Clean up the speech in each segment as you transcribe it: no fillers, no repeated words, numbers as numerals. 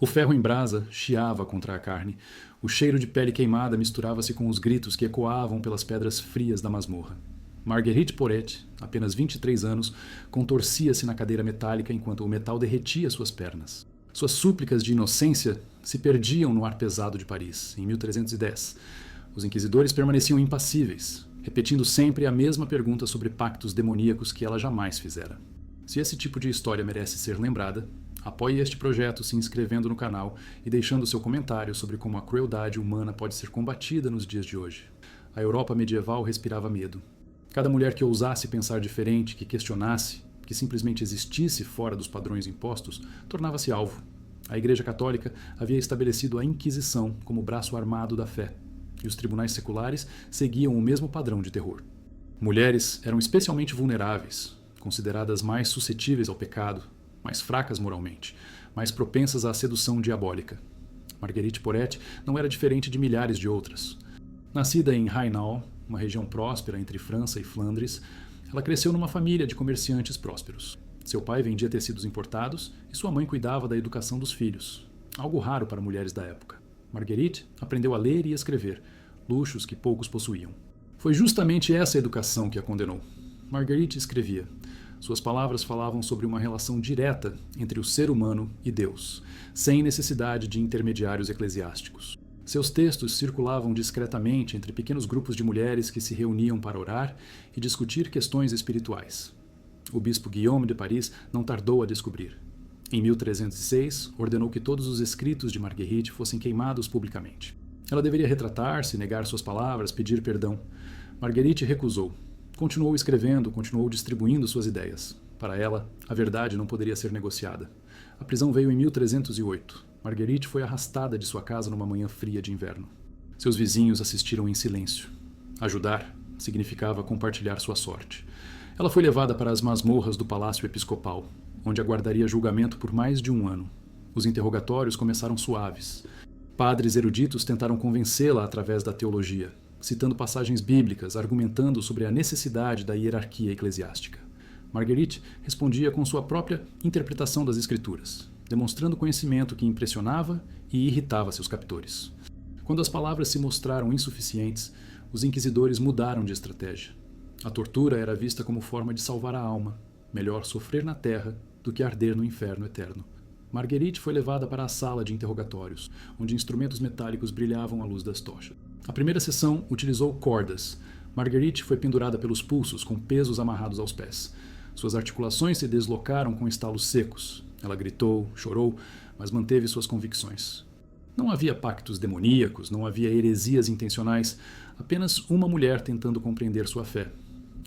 O ferro em brasa chiava contra a carne. O cheiro de pele queimada misturava-se com os gritos que ecoavam pelas pedras frias da masmorra. Marguerite Porete, apenas 23 anos, contorcia-se na cadeira metálica enquanto o metal derretia suas pernas. Suas súplicas de inocência se perdiam no ar pesado de Paris, em 1310. Os inquisidores permaneciam impassíveis, repetindo sempre a mesma pergunta sobre pactos demoníacos que ela jamais fizera. Se esse tipo de história merece ser lembrada, apoie este projeto se inscrevendo no canal e deixando seu comentário sobre como a crueldade humana pode ser combatida nos dias de hoje. A Europa medieval respirava medo. Cada mulher que ousasse pensar diferente, que questionasse, que simplesmente existisse fora dos padrões impostos, tornava-se alvo. A Igreja Católica havia estabelecido a Inquisição como braço armado da fé, e os tribunais seculares seguiam o mesmo padrão de terror. Mulheres eram especialmente vulneráveis, consideradas mais suscetíveis ao pecado, mais fracas moralmente, mais propensas à sedução diabólica. Marguerite Porete não era diferente de milhares de outras. Nascida em Hainaut, uma região próspera entre França e Flandres, ela cresceu numa família de comerciantes prósperos. Seu pai vendia tecidos importados e sua mãe cuidava da educação dos filhos, algo raro para mulheres da época. Marguerite aprendeu a ler e escrever, luxos que poucos possuíam. Foi justamente essa educação que a condenou. Marguerite escrevia. Suas palavras falavam sobre uma relação direta entre o ser humano e Deus, sem necessidade de intermediários eclesiásticos. Seus textos circulavam discretamente entre pequenos grupos de mulheres que se reuniam para orar e discutir questões espirituais. O bispo Guillaume de Paris não tardou a descobrir. Em 1306, ordenou que todos os escritos de Marguerite fossem queimados publicamente. Ela deveria retratar-se, negar suas palavras, pedir perdão. Marguerite recusou. Continuou escrevendo, continuou distribuindo suas ideias. Para ela, a verdade não poderia ser negociada. A prisão veio em 1308. Marguerite foi arrastada de sua casa numa manhã fria de inverno. Seus vizinhos assistiram em silêncio. Ajudar significava compartilhar sua sorte. Ela foi levada para as masmorras do Palácio Episcopal, onde aguardaria julgamento por mais de um ano. Os interrogatórios começaram suaves. Padres eruditos tentaram convencê-la através da teologia, citando passagens bíblicas, argumentando sobre a necessidade da hierarquia eclesiástica. Marguerite respondia com sua própria interpretação das Escrituras, demonstrando conhecimento que impressionava e irritava seus captores. Quando as palavras se mostraram insuficientes, os inquisidores mudaram de estratégia. A tortura era vista como forma de salvar a alma, melhor sofrer na terra do que arder no inferno eterno. Marguerite foi levada para a sala de interrogatórios, onde instrumentos metálicos brilhavam à luz das tochas. A primeira sessão utilizou cordas. Marguerite foi pendurada pelos pulsos, com pesos amarrados aos pés. Suas articulações se deslocaram com estalos secos. Ela gritou, chorou, mas manteve suas convicções. Não havia pactos demoníacos, não havia heresias intencionais, apenas uma mulher tentando compreender sua fé.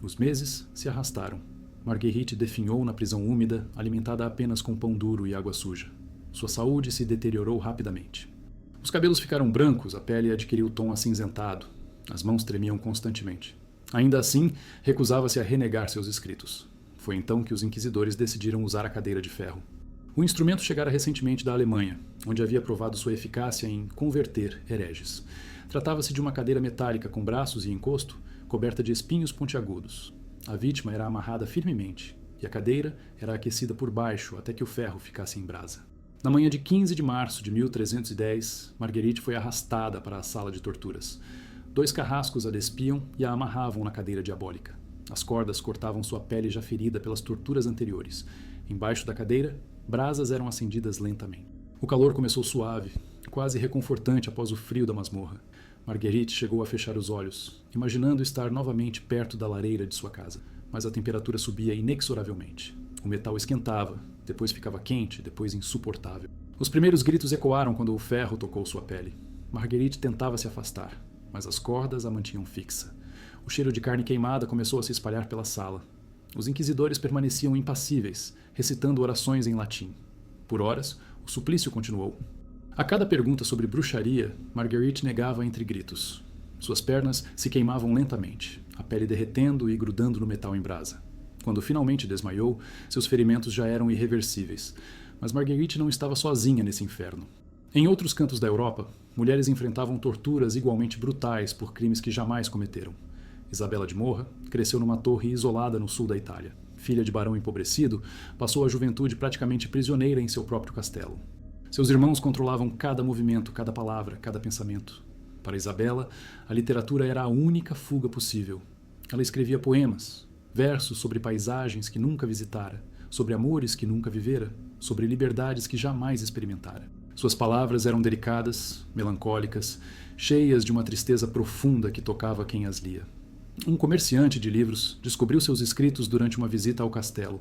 Os meses se arrastaram. Marguerite definhou na prisão úmida, alimentada apenas com pão duro e água suja. Sua saúde se deteriorou rapidamente. Os cabelos ficaram brancos, a pele adquiriu tom acinzentado. As mãos tremiam constantemente. Ainda assim, recusava-se a renegar seus escritos. Foi então que os inquisidores decidiram usar a cadeira de ferro. O instrumento chegara recentemente da Alemanha, onde havia provado sua eficácia em converter hereges. Tratava-se de uma cadeira metálica com braços e encosto, coberta de espinhos pontiagudos. A vítima era amarrada firmemente, e a cadeira era aquecida por baixo até que o ferro ficasse em brasa. Na manhã de 15 de março de 1310, Marguerite foi arrastada para a sala de torturas. 2 carrascos a despiam e a amarravam na cadeira diabólica. As cordas cortavam sua pele já ferida pelas torturas anteriores. Embaixo da cadeira, brasas eram acendidas lentamente. O calor começou suave, quase reconfortante após o frio da masmorra. Marguerite chegou a fechar os olhos, imaginando estar novamente perto da lareira de sua casa. Mas a temperatura subia inexoravelmente. O metal esquentava, depois ficava quente, depois insuportável. Os primeiros gritos ecoaram quando o ferro tocou sua pele. Marguerite tentava se afastar, mas as cordas a mantinham fixa. O cheiro de carne queimada começou a se espalhar pela sala. Os inquisidores permaneciam impassíveis, recitando orações em latim. Por horas, o suplício continuou. A cada pergunta sobre bruxaria, Marguerite negava entre gritos. Suas pernas se queimavam lentamente, a pele derretendo e grudando no metal em brasa. Quando finalmente desmaiou, seus ferimentos já eram irreversíveis. Mas Marguerite não estava sozinha nesse inferno. Em outros cantos da Europa, mulheres enfrentavam torturas igualmente brutais por crimes que jamais cometeram. Isabela de Morra cresceu numa torre isolada no sul da Itália. Filha de barão empobrecido, passou a juventude praticamente prisioneira em seu próprio castelo. Seus irmãos controlavam cada movimento, cada palavra, cada pensamento. Para Isabela, a literatura era a única fuga possível. Ela escrevia poemas, versos sobre paisagens que nunca visitara, sobre amores que nunca vivera, sobre liberdades que jamais experimentara. Suas palavras eram delicadas, melancólicas, cheias de uma tristeza profunda que tocava quem as lia. Um comerciante de livros descobriu seus escritos durante uma visita ao castelo.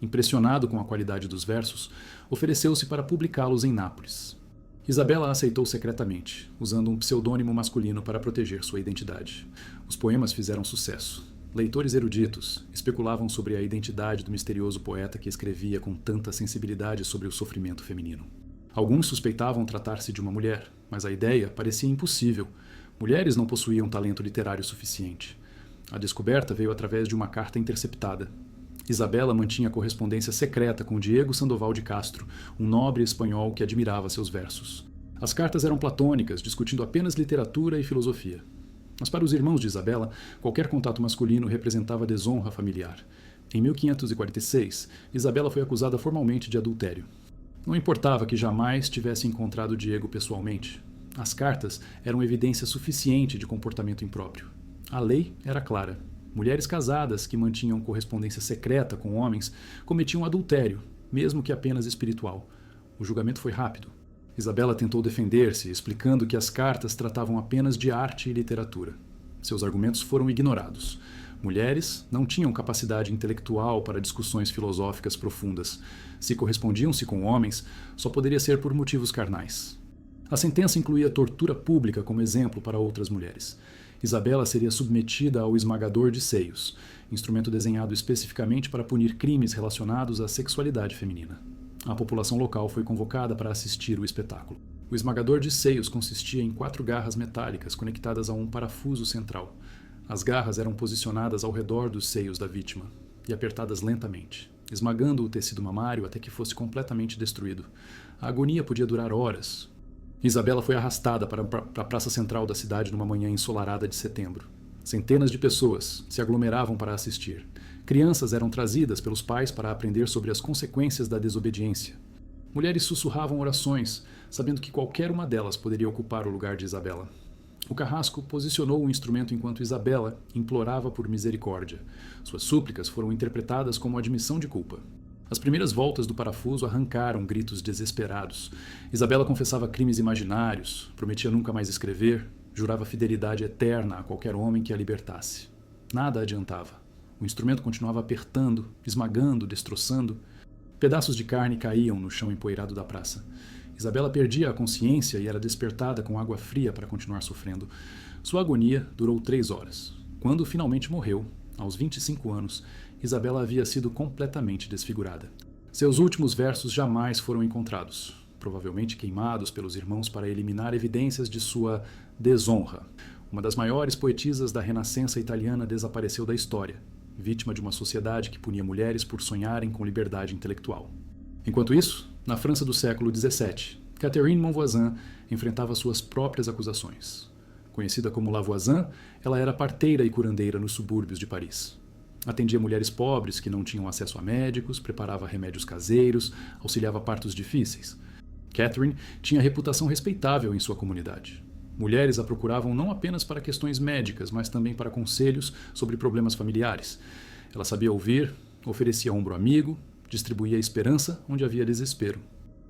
Impressionado com a qualidade dos versos, ofereceu-se para publicá-los em Nápoles. Isabela aceitou secretamente, usando um pseudônimo masculino para proteger sua identidade. Os poemas fizeram sucesso. Leitores eruditos especulavam sobre a identidade do misterioso poeta que escrevia com tanta sensibilidade sobre o sofrimento feminino. Alguns suspeitavam tratar-se de uma mulher, mas a ideia parecia impossível. Mulheres não possuíam talento literário suficiente. A descoberta veio através de uma carta interceptada. Isabela mantinha correspondência secreta com Diego Sandoval de Castro, um nobre espanhol que admirava seus versos. As cartas eram platônicas, discutindo apenas literatura e filosofia. Mas para os irmãos de Isabela, qualquer contato masculino representava desonra familiar. Em 1546, Isabela foi acusada formalmente de adultério. Não importava que jamais tivesse encontrado Diego pessoalmente. As cartas eram evidência suficiente de comportamento impróprio. A lei era clara. Mulheres casadas que mantinham correspondência secreta com homens cometiam adultério, mesmo que apenas espiritual. O julgamento foi rápido. Isabela tentou defender-se, explicando que as cartas tratavam apenas de arte e literatura. Seus argumentos foram ignorados. Mulheres não tinham capacidade intelectual para discussões filosóficas profundas. Se correspondiam-se com homens, só poderia ser por motivos carnais. A sentença incluía tortura pública como exemplo para outras mulheres. Isabela seria submetida ao esmagador de seios, instrumento desenhado especificamente para punir crimes relacionados à sexualidade feminina. A população local foi convocada para assistir o espetáculo. O esmagador de seios consistia em 4 garras metálicas conectadas a um parafuso central. As garras eram posicionadas ao redor dos seios da vítima e apertadas lentamente, esmagando o tecido mamário até que fosse completamente destruído. A agonia podia durar horas. Isabela foi arrastada para a praça central da cidade numa manhã ensolarada de setembro. Centenas de pessoas se aglomeravam para assistir. Crianças eram trazidas pelos pais para aprender sobre as consequências da desobediência. Mulheres sussurravam orações, sabendo que qualquer uma delas poderia ocupar o lugar de Isabela. O carrasco posicionou o instrumento enquanto Isabela implorava por misericórdia. Suas súplicas foram interpretadas como admissão de culpa. As primeiras voltas do parafuso arrancaram gritos desesperados. Isabela confessava crimes imaginários, prometia nunca mais escrever, jurava fidelidade eterna a qualquer homem que a libertasse. Nada adiantava. O instrumento continuava apertando, esmagando, destroçando. Pedaços de carne caíam no chão empoeirado da praça. Isabela perdia a consciência e era despertada com água fria para continuar sofrendo. Sua agonia durou 3 horas. Quando finalmente morreu, aos 25 anos, Isabela havia sido completamente desfigurada. Seus últimos versos jamais foram encontrados, provavelmente queimados pelos irmãos para eliminar evidências de sua desonra. Uma das maiores poetisas da Renascença italiana desapareceu da história, vítima de uma sociedade que punia mulheres por sonharem com liberdade intelectual. Enquanto isso, na França do século XVII, Catherine Monvoisin enfrentava suas próprias acusações. Conhecida como Lavoisin, ela era parteira e curandeira nos subúrbios de Paris. Atendia mulheres pobres que não tinham acesso a médicos, preparava remédios caseiros, auxiliava partos difíceis. Catherine tinha reputação respeitável em sua comunidade. Mulheres a procuravam não apenas para questões médicas, mas também para conselhos sobre problemas familiares. Ela sabia ouvir, oferecia ombro amigo, distribuía esperança onde havia desespero.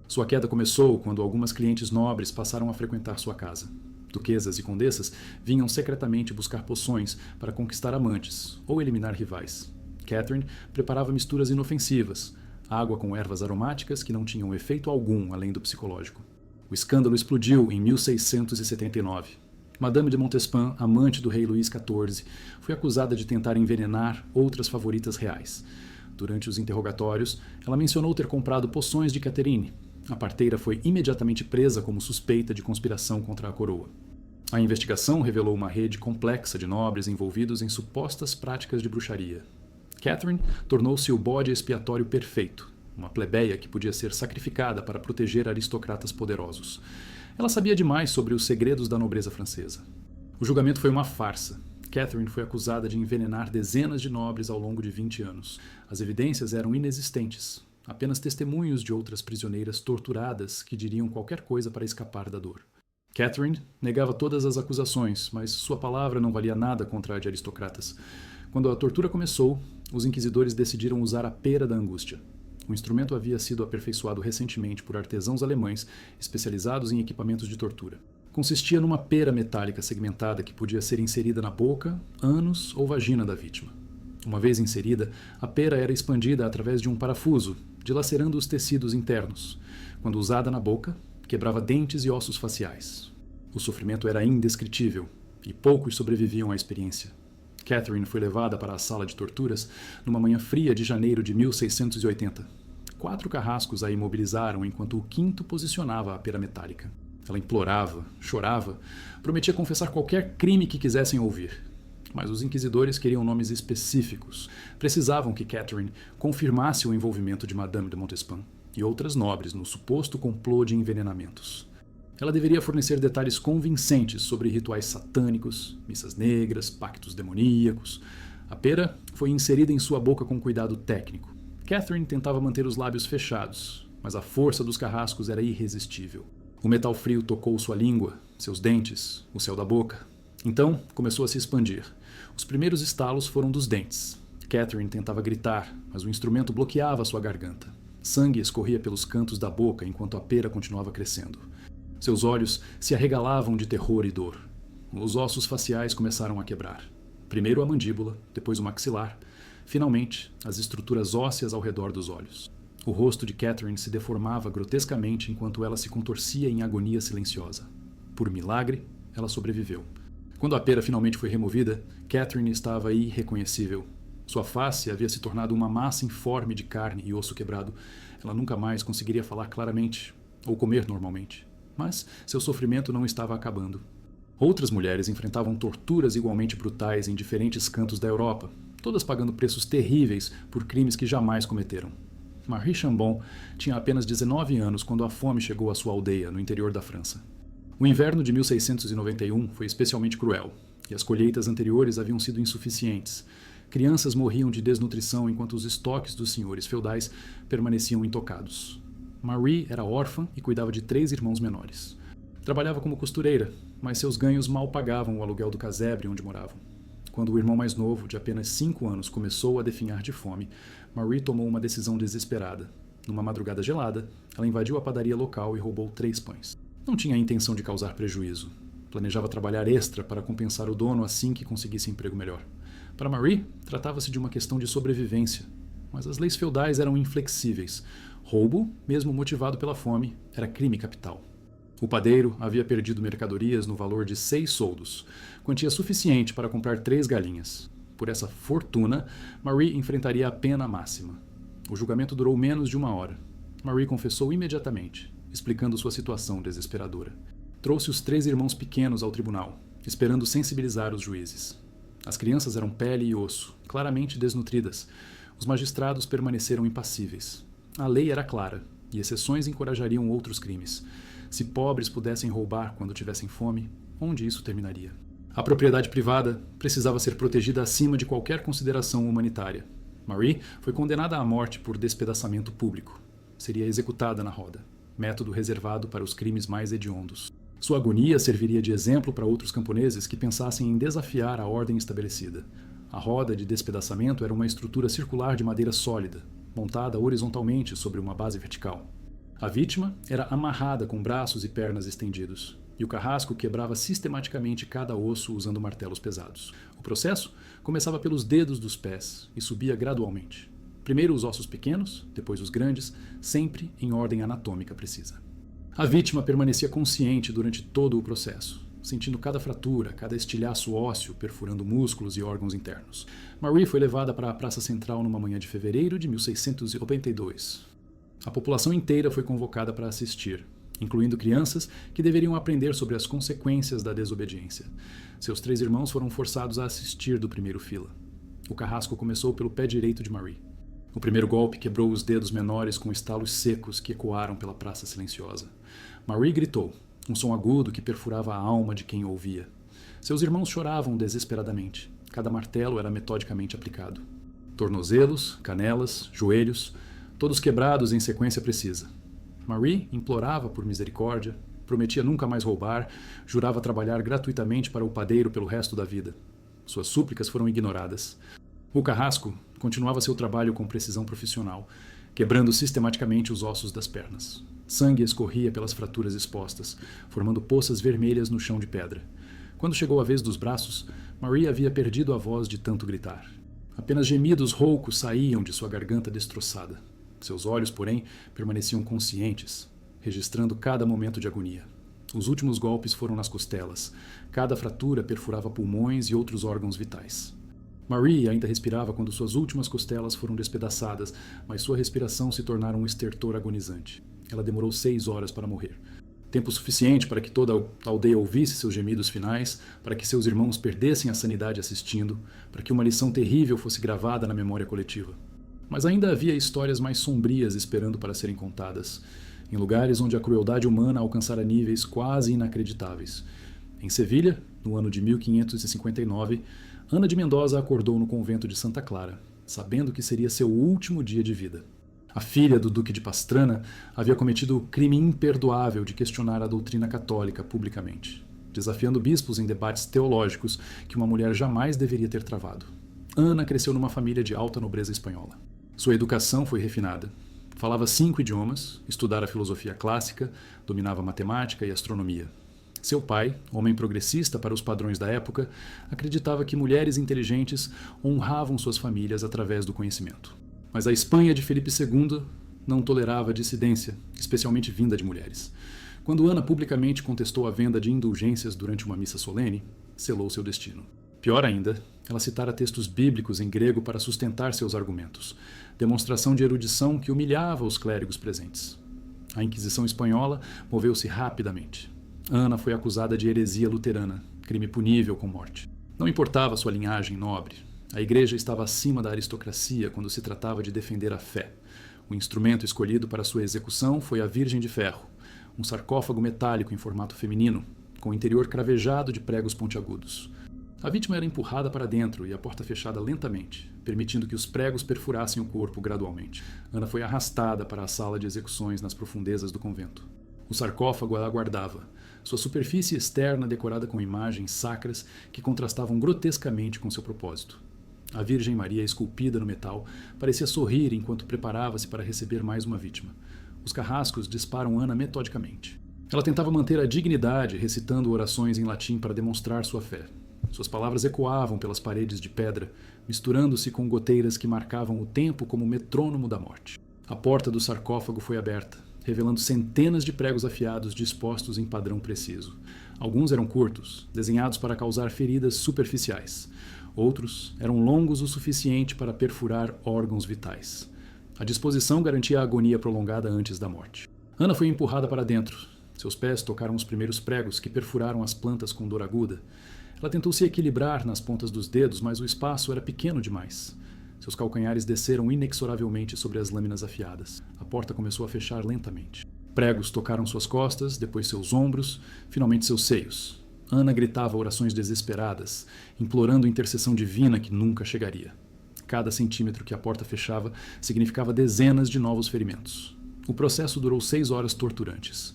Sua queda começou quando algumas clientes nobres passaram a frequentar sua casa. Duquesas e condessas vinham secretamente buscar poções para conquistar amantes ou eliminar rivais. Catherine preparava misturas inofensivas, água com ervas aromáticas que não tinham efeito algum além do psicológico. O escândalo explodiu em 1679. Madame de Montespan, amante do rei Luís XIV, foi acusada de tentar envenenar outras favoritas reais. Durante os interrogatórios, ela mencionou ter comprado poções de Catherine. A parteira foi imediatamente presa como suspeita de conspiração contra a coroa. A investigação revelou uma rede complexa de nobres envolvidos em supostas práticas de bruxaria. Catherine tornou-se o bode expiatório perfeito, uma plebeia que podia ser sacrificada para proteger aristocratas poderosos. Ela sabia demais sobre os segredos da nobreza francesa. O julgamento foi uma farsa. Catherine foi acusada de envenenar dezenas de nobres ao longo de 20 anos. As evidências eram inexistentes. apenas testemunhos de outras prisioneiras torturadas que diriam qualquer coisa para escapar da dor. Catherine negava todas as acusações, mas sua palavra não valia nada contra a de aristocratas. Quando a tortura começou, os inquisidores decidiram usar a pera da angústia. O instrumento havia sido aperfeiçoado recentemente por artesãos alemães especializados em equipamentos de tortura. Consistia numa pera metálica segmentada que podia ser inserida na boca, ânus ou vagina da vítima. Uma vez inserida, a pera era expandida através de um parafuso, dilacerando os tecidos internos. Quando usada na boca, quebrava dentes e ossos faciais. O sofrimento era indescritível, e poucos sobreviviam à experiência. Catherine foi levada para a sala de torturas numa manhã fria de janeiro de 1680. 4 carrascos a imobilizaram enquanto o 5º posicionava a pera metálica. Ela implorava, chorava, prometia confessar qualquer crime que quisessem ouvir. Mas os inquisidores queriam nomes específicos. Precisavam que Catherine confirmasse o envolvimento de Madame de Montespan e outras nobres no suposto complô de envenenamentos. Ela deveria fornecer detalhes convincentes sobre rituais satânicos, missas negras, pactos demoníacos. A pera foi inserida em sua boca com cuidado técnico. Catherine tentava manter os lábios fechados, mas a força dos carrascos era irresistível. O metal frio tocou sua língua, seus dentes, o céu da boca. Então, começou a se expandir. Os primeiros estalos foram dos dentes. Catherine tentava gritar, mas o instrumento bloqueava sua garganta. Sangue escorria pelos cantos da boca enquanto a pera continuava crescendo. Seus olhos se arregalavam de terror e dor. Os ossos faciais começaram a quebrar. Primeiro a mandíbula, depois o maxilar. Finalmente, as estruturas ósseas ao redor dos olhos. O rosto de Catherine se deformava grotescamente enquanto ela se contorcia em agonia silenciosa. Por milagre, ela sobreviveu. Quando a pera finalmente foi removida, Catherine estava irreconhecível. Sua face havia se tornado uma massa informe de carne e osso quebrado. Ela nunca mais conseguiria falar claramente ou comer normalmente. Mas seu sofrimento não estava acabando. Outras mulheres enfrentavam torturas igualmente brutais em diferentes cantos da Europa, todas pagando preços terríveis por crimes que jamais cometeram. Marie Chambon tinha apenas 19 anos quando a fome chegou à sua aldeia, no interior da França. O inverno de 1691 foi especialmente cruel, e as colheitas anteriores haviam sido insuficientes. Crianças morriam de desnutrição enquanto os estoques dos senhores feudais permaneciam intocados. Marie era órfã e cuidava de 3 irmãos menores. Trabalhava como costureira, mas seus ganhos mal pagavam o aluguel do casebre onde moravam. Quando o irmão mais novo, de apenas 5 anos, começou a definhar de fome, Marie tomou uma decisão desesperada. Numa madrugada gelada, ela invadiu a padaria local e roubou 3 pães. Não tinha a intenção de causar prejuízo. Planejava trabalhar extra para compensar o dono assim que conseguisse emprego melhor. Para Marie, tratava-se de uma questão de sobrevivência, mas as leis feudais eram inflexíveis. Roubo, mesmo motivado pela fome, era crime capital. O padeiro havia perdido mercadorias no valor de 6 soldos, quantia suficiente para comprar 3 galinhas. Por essa fortuna, Marie enfrentaria a pena máxima. O julgamento durou menos de 1 hora. Marie confessou imediatamente, explicando sua situação desesperadora. Trouxe os 3 irmãos pequenos ao tribunal, esperando sensibilizar os juízes. As crianças eram pele e osso, claramente desnutridas. Os magistrados permaneceram impassíveis. A lei era clara, e exceções encorajariam outros crimes. Se pobres pudessem roubar quando tivessem fome, onde isso terminaria? A propriedade privada precisava ser protegida acima de qualquer consideração humanitária. Marie foi condenada à morte por despedaçamento público. Seria executada na roda, método reservado para os crimes mais hediondos. Sua agonia serviria de exemplo para outros camponeses que pensassem em desafiar a ordem estabelecida. A roda de despedaçamento era uma estrutura circular de madeira sólida, montada horizontalmente sobre uma base vertical. A vítima era amarrada com braços e pernas estendidos, e o carrasco quebrava sistematicamente cada osso usando martelos pesados. O processo começava pelos dedos dos pés e subia gradualmente. Primeiro os ossos pequenos, depois os grandes, sempre em ordem anatômica precisa. A vítima permanecia consciente durante todo o processo, sentindo cada fratura, cada estilhaço ósseo perfurando músculos e órgãos internos. Marie foi levada para a Praça Central numa manhã de fevereiro de 1692. A população inteira foi convocada para assistir, incluindo crianças que deveriam aprender sobre as consequências da desobediência. Seus 3 irmãos foram forçados a assistir do primeiro fila. O carrasco começou pelo pé direito de Marie. O primeiro golpe quebrou os dedos menores com estalos secos que ecoaram pela praça silenciosa. Marie gritou, um som agudo que perfurava a alma de quem ouvia. Seus irmãos choravam desesperadamente. Cada martelo era metodicamente aplicado. Tornozelos, canelas, joelhos, todos quebrados em sequência precisa. Marie implorava por misericórdia, prometia nunca mais roubar, jurava trabalhar gratuitamente para o padeiro pelo resto da vida. Suas súplicas foram ignoradas. O carrasco continuava seu trabalho com precisão profissional, quebrando sistematicamente os ossos das pernas. Sangue escorria pelas fraturas expostas, formando poças vermelhas no chão de pedra. Quando chegou a vez dos braços, Marie havia perdido a voz de tanto gritar. Apenas gemidos roucos saíam de sua garganta destroçada. Seus olhos, porém, permaneciam conscientes, registrando cada momento de agonia. Os últimos golpes foram nas costelas. Cada fratura perfurava pulmões e outros órgãos vitais. Marie ainda respirava quando suas últimas costelas foram despedaçadas, mas sua respiração se tornara um estertor agonizante. Ela demorou 6 horas para morrer. Tempo suficiente para que toda a aldeia ouvisse seus gemidos finais, para que seus irmãos perdessem a sanidade assistindo, para que uma lição terrível fosse gravada na memória coletiva. Mas ainda havia histórias mais sombrias esperando para serem contadas, em lugares onde a crueldade humana alcançara níveis quase inacreditáveis. Em Sevilha, no ano de 1559, Ana de Mendoza acordou no convento de Santa Clara, sabendo que seria seu último dia de vida. A filha do Duque de Pastrana havia cometido o crime imperdoável de questionar a doutrina católica publicamente, desafiando bispos em debates teológicos que uma mulher jamais deveria ter travado. Ana cresceu numa família de alta nobreza espanhola. Sua educação foi refinada. Falava 5 idiomas, estudara filosofia clássica, dominava matemática e astronomia. Seu pai, homem progressista para os padrões da época, acreditava que mulheres inteligentes honravam suas famílias através do conhecimento. Mas a Espanha de Felipe II não tolerava dissidência, especialmente vinda de mulheres. Quando Ana publicamente contestou a venda de indulgências durante uma missa solene, selou seu destino. Pior ainda, ela citara textos bíblicos em grego para sustentar seus argumentos, demonstração de erudição que humilhava os clérigos presentes. A Inquisição espanhola moveu-se rapidamente. Ana foi acusada de heresia luterana, crime punível com morte. Não importava sua linhagem nobre. A igreja estava acima da aristocracia quando se tratava de defender a fé. O instrumento escolhido para sua execução foi a Virgem de Ferro, um sarcófago metálico em formato feminino, com o interior cravejado de pregos pontiagudos. A vítima era empurrada para dentro e a porta fechada lentamente, permitindo que os pregos perfurassem o corpo gradualmente. Ana foi arrastada para a sala de execuções nas profundezas do convento. O sarcófago a aguardava, sua superfície externa decorada com imagens sacras que contrastavam grotescamente com seu propósito. A Virgem Maria, esculpida no metal, parecia sorrir enquanto preparava-se para receber mais uma vítima. Os carrascos disparam Ana metodicamente. Ela tentava manter a dignidade, recitando orações em latim para demonstrar sua fé. Suas palavras ecoavam pelas paredes de pedra, misturando-se com goteiras que marcavam o tempo como o metrônomo da morte. A porta do sarcófago foi aberta, revelando centenas de pregos afiados dispostos em padrão preciso. Alguns eram curtos, desenhados para causar feridas superficiais. Outros eram longos o suficiente para perfurar órgãos vitais. A disposição garantia a agonia prolongada antes da morte. Ana foi empurrada para dentro. Seus pés tocaram os primeiros pregos que perfuraram as plantas com dor aguda. Ela tentou se equilibrar nas pontas dos dedos, mas o espaço era pequeno demais. Seus calcanhares desceram inexoravelmente sobre as lâminas afiadas. A porta começou a fechar lentamente. Pregos tocaram suas costas, depois seus ombros, finalmente seus seios. Ana gritava orações desesperadas, implorando intercessão divina que nunca chegaria. Cada centímetro que a porta fechava significava dezenas de novos ferimentos. O processo durou 6 horas torturantes.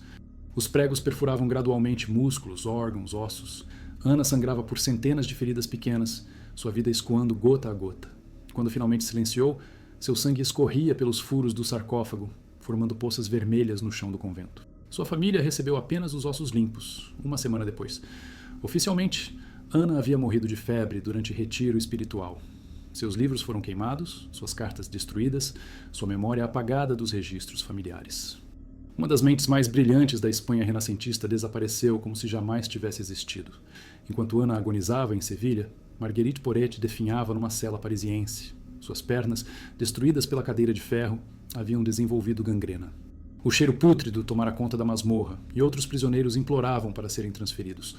Os pregos perfuravam gradualmente músculos, órgãos, ossos. Ana sangrava por centenas de feridas pequenas, sua vida escoando gota a gota. Quando finalmente silenciou, seu sangue escorria pelos furos do sarcófago, formando poças vermelhas no chão do convento. Sua família recebeu apenas os ossos limpos, uma semana depois. Oficialmente, Ana havia morrido de febre durante retiro espiritual. Seus livros foram queimados, suas cartas destruídas, sua memória apagada dos registros familiares. Uma das mentes mais brilhantes da Espanha renascentista desapareceu como se jamais tivesse existido. Enquanto Ana agonizava em Sevilha, Marguerite Porete definhava numa cela parisiense. Suas pernas, destruídas pela cadeira de ferro, haviam desenvolvido gangrena. O cheiro pútrido tomara conta da masmorra e outros prisioneiros imploravam para serem transferidos.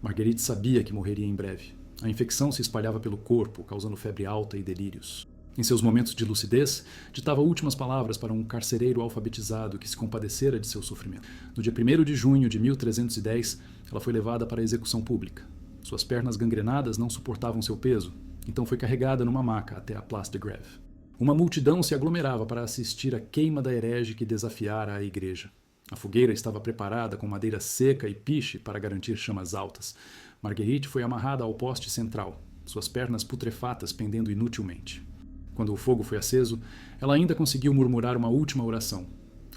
Marguerite sabia que morreria em breve. A infecção se espalhava pelo corpo, causando febre alta e delírios. Em seus momentos de lucidez, ditava últimas palavras para um carcereiro alfabetizado que se compadecera de seu sofrimento. No dia 1º de junho de 1310, ela foi levada para a execução pública. Suas pernas gangrenadas não suportavam seu peso, então foi carregada numa maca até a Place de Grève. Uma multidão se aglomerava para assistir à queima da herege que desafiara a igreja. A fogueira estava preparada com madeira seca e piche para garantir chamas altas. Marguerite foi amarrada ao poste central, suas pernas putrefatas pendendo inutilmente. Quando o fogo foi aceso, ela ainda conseguiu murmurar uma última oração.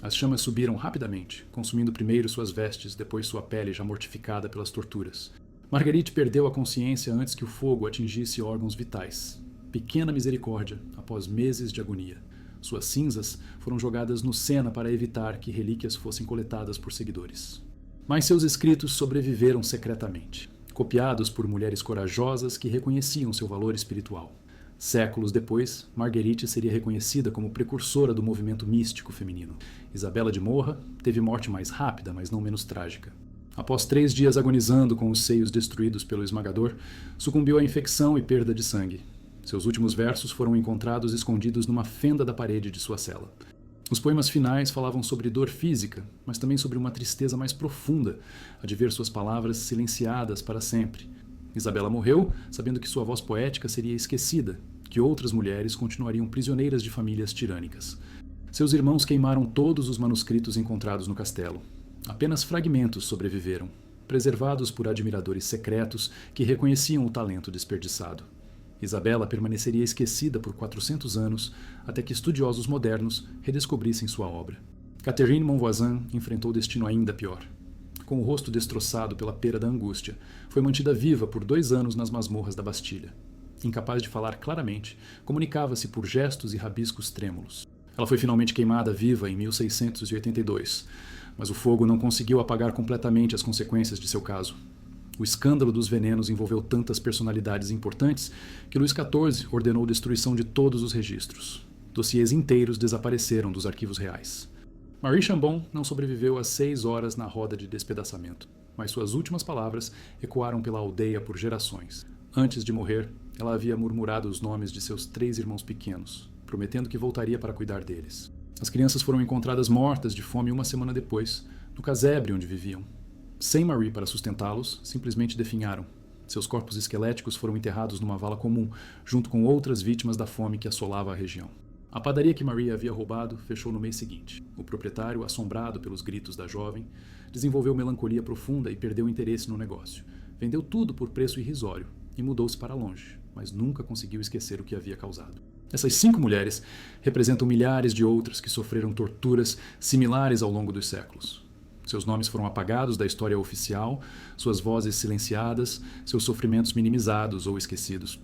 As chamas subiram rapidamente, consumindo primeiro suas vestes, depois sua pele já mortificada pelas torturas. Marguerite perdeu a consciência antes que o fogo atingisse órgãos vitais. Pequena misericórdia, após meses de agonia. Suas cinzas foram jogadas no Sena para evitar que relíquias fossem coletadas por seguidores. Mas seus escritos sobreviveram secretamente, copiados por mulheres corajosas que reconheciam seu valor espiritual. Séculos depois, Marguerite seria reconhecida como precursora do movimento místico feminino. Isabela de Morra teve morte mais rápida, mas não menos trágica. Após 3 dias agonizando com os seios destruídos pelo esmagador, sucumbiu à infecção e perda de sangue. Seus últimos versos foram encontrados escondidos numa fenda da parede de sua cela. Os poemas finais falavam sobre dor física, mas também sobre uma tristeza mais profunda, a de ver suas palavras silenciadas para sempre. Isabela morreu sabendo que sua voz poética seria esquecida, que outras mulheres continuariam prisioneiras de famílias tirânicas. Seus irmãos queimaram todos os manuscritos encontrados no castelo. Apenas fragmentos sobreviveram, preservados por admiradores secretos que reconheciam o talento desperdiçado. Isabela permaneceria esquecida por 400 anos, até que estudiosos modernos redescobrissem sua obra. Catherine Monvoisin enfrentou destino ainda pior. Com o rosto destroçado pela pera da angústia, foi mantida viva por 2 anos nas masmorras da Bastilha. Incapaz de falar claramente, comunicava-se por gestos e rabiscos trêmulos. Ela foi finalmente queimada viva em 1682, mas o fogo não conseguiu apagar completamente as consequências de seu caso. O escândalo dos venenos envolveu tantas personalidades importantes que Luís XIV ordenou a destruição de todos os registros. Dossiês inteiros desapareceram dos arquivos reais. Marie Chambon não sobreviveu às 6 horas na roda de despedaçamento, mas suas últimas palavras ecoaram pela aldeia por gerações. Antes de morrer, ela havia murmurado os nomes de seus 3 irmãos pequenos, prometendo que voltaria para cuidar deles. As crianças foram encontradas mortas de fome 1 semana depois, no casebre onde viviam. Sem Marie para sustentá-los, simplesmente definharam. Seus corpos esqueléticos foram enterrados numa vala comum, junto com outras vítimas da fome que assolava a região. A padaria que Marie havia roubado fechou no mês seguinte. O proprietário, assombrado pelos gritos da jovem, desenvolveu melancolia profunda e perdeu interesse no negócio. Vendeu tudo por preço irrisório e mudou-se para longe, mas nunca conseguiu esquecer o que havia causado. Essas 5 mulheres representam milhares de outras que sofreram torturas similares ao longo dos séculos. Seus nomes foram apagados da história oficial, suas vozes silenciadas, seus sofrimentos minimizados ou esquecidos.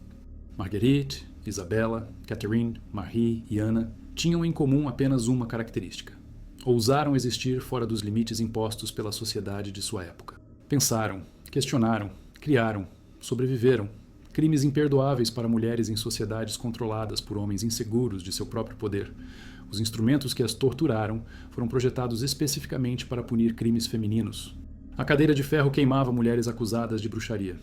Marguerite, Isabela, Catherine, Marie e Anna tinham em comum apenas uma característica. Ousaram existir fora dos limites impostos pela sociedade de sua época. Pensaram, questionaram, criaram, sobreviveram. Crimes imperdoáveis para mulheres em sociedades controladas por homens inseguros de seu próprio poder. Os instrumentos que as torturaram foram projetados especificamente para punir crimes femininos. A cadeira de ferro queimava mulheres acusadas de bruxaria.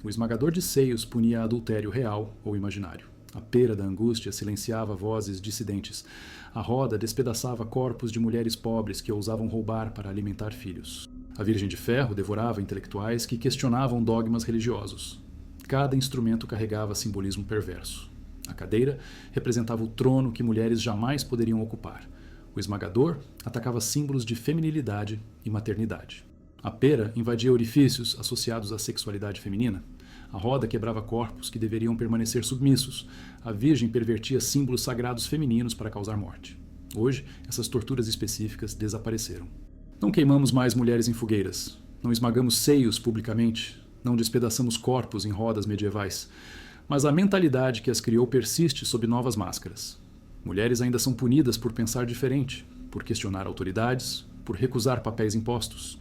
O esmagador de seios punia adultério real ou imaginário. A pera da angústia silenciava vozes dissidentes. A roda despedaçava corpos de mulheres pobres que ousavam roubar para alimentar filhos. A Virgem de Ferro devorava intelectuais que questionavam dogmas religiosos. Cada instrumento carregava simbolismo perverso. A cadeira representava o trono que mulheres jamais poderiam ocupar. O esmagador atacava símbolos de feminilidade e maternidade. A pera invadia orifícios associados à sexualidade feminina. A roda quebrava corpos que deveriam permanecer submissos. A Virgem pervertia símbolos sagrados femininos para causar morte. Hoje, essas torturas específicas desapareceram. Não queimamos mais mulheres em fogueiras. Não esmagamos seios publicamente. Não despedaçamos corpos em rodas medievais. Mas a mentalidade que as criou persiste sob novas máscaras. Mulheres ainda são punidas por pensar diferente, por questionar autoridades, por recusar papéis impostos.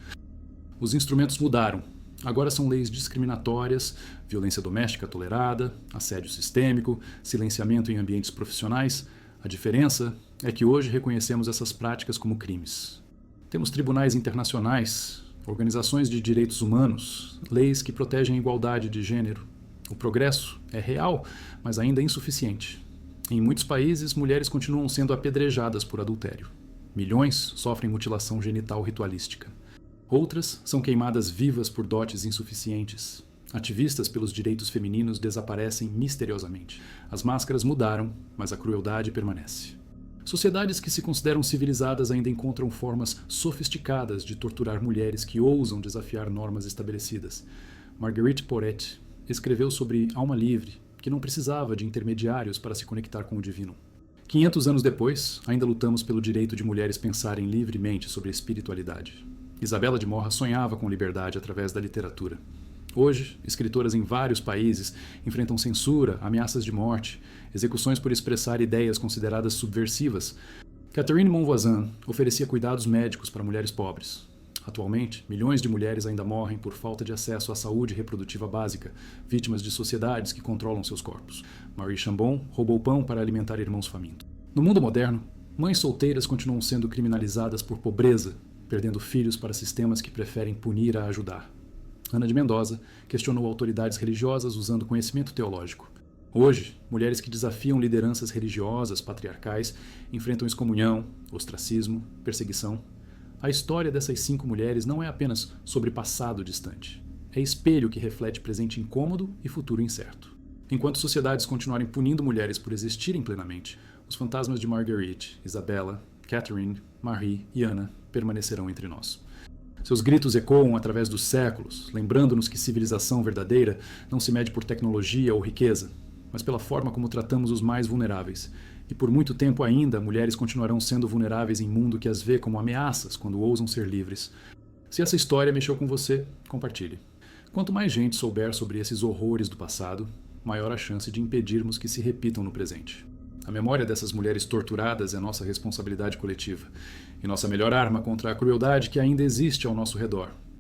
Os instrumentos mudaram. Agora são leis discriminatórias, violência doméstica tolerada, assédio sistêmico, silenciamento em ambientes profissionais. A diferença é que hoje reconhecemos essas práticas como crimes. Temos tribunais internacionais, organizações de direitos humanos, leis que protegem a igualdade de gênero. O progresso é real, mas ainda insuficiente. Em muitos países, mulheres continuam sendo apedrejadas por adultério. Milhões sofrem mutilação genital ritualística. Outras são queimadas vivas por dotes insuficientes. Ativistas pelos direitos femininos desaparecem misteriosamente. As máscaras mudaram, mas a crueldade permanece. Sociedades que se consideram civilizadas ainda encontram formas sofisticadas de torturar mulheres que ousam desafiar normas estabelecidas. Marguerite Porete escreveu sobre alma livre, que não precisava de intermediários para se conectar com o divino. 500 anos depois, ainda lutamos pelo direito de mulheres pensarem livremente sobre a espiritualidade. Isabela de Morra sonhava com liberdade através da literatura. Hoje, escritoras em vários países enfrentam censura, ameaças de morte, execuções por expressar ideias consideradas subversivas. Catherine Monvoisin oferecia cuidados médicos para mulheres pobres. Atualmente, milhões de mulheres ainda morrem por falta de acesso à saúde reprodutiva básica, vítimas de sociedades que controlam seus corpos. Marie Chambon roubou pão para alimentar irmãos famintos. No mundo moderno, mães solteiras continuam sendo criminalizadas por pobreza, perdendo filhos para sistemas que preferem punir a ajudar. Ana de Mendoza questionou autoridades religiosas usando conhecimento teológico. Hoje, mulheres que desafiam lideranças religiosas patriarcais enfrentam excomunhão, ostracismo, perseguição. A história dessas 5 mulheres não é apenas sobre passado distante. É espelho que reflete presente incômodo e futuro incerto. Enquanto sociedades continuarem punindo mulheres por existirem plenamente, os fantasmas de Marguerite, Isabella, Catherine, Marie e Ana permanecerão entre nós. Seus gritos ecoam através dos séculos, lembrando-nos que civilização verdadeira não se mede por tecnologia ou riqueza, mas pela forma como tratamos os mais vulneráveis. E por muito tempo ainda, mulheres continuarão sendo vulneráveis em mundo que as vê como ameaças quando ousam ser livres. Se essa história mexeu com você, compartilhe. Quanto mais gente souber sobre esses horrores do passado, maior a chance de impedirmos que se repitam no presente. A memória dessas mulheres torturadas é nossa responsabilidade coletiva e nossa melhor arma contra a crueldade que ainda existe ao nosso redor.